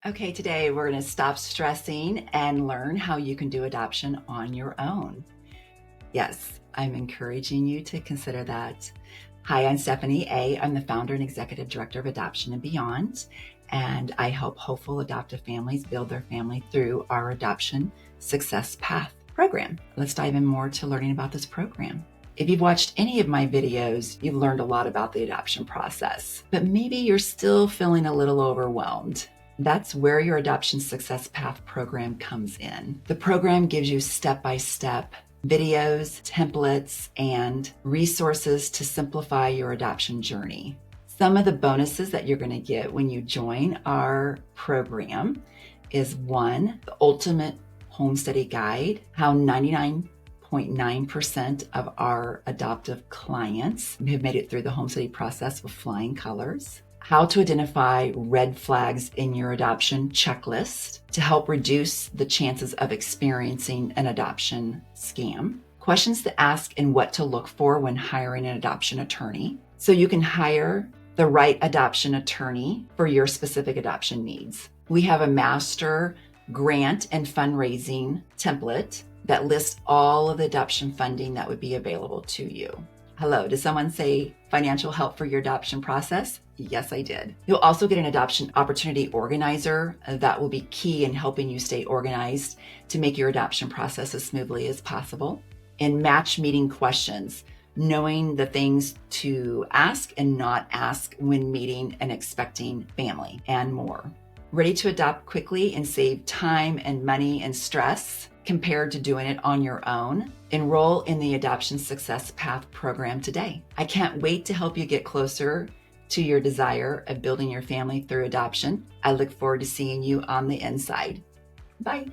Okay, today we're going to stop stressing and learn how you can do adoption on your own. Yes, I'm encouraging you to consider that. Hi, I'm Stephanie A. I'm the founder and executive director of Adoption and Beyond, and I help hopeful adoptive families build their family through our Adoption Success Path program. Let's dive in more to learning about this program. If you've watched any of my videos, you've learned a lot about the adoption process, but maybe you're still feeling a little overwhelmed. That's where your Adoption Success Path program comes in. The program gives you step-by-step videos, templates, and resources to simplify your adoption journey. Some of the bonuses that you're going to get when you join our program is one, the ultimate home study guide, how 99.9% of our adoptive clients have made it through the home study process with flying colors. How to identify red flags in your adoption checklist to help reduce the chances of experiencing an adoption scam. Questions to ask and what to look for when hiring an adoption attorney, so you can hire the right adoption attorney for your specific adoption needs. We have a master grant and fundraising template that lists all of the adoption funding that would be available to you. Hello, did someone say financial help for your adoption process? Yes, I did. You'll also get an adoption opportunity organizer that will be key in helping you stay organized to make your adoption process as smoothly as possible. And match meeting questions, knowing the things to ask and not ask when meeting an expecting family, and more. Ready to adopt quickly and save time and money and stress compared to doing it on your own? Enroll in the Adoption Success Path program today. I can't wait to help you get closer to your desire of building your family through adoption. I look forward to seeing you on the inside. Bye.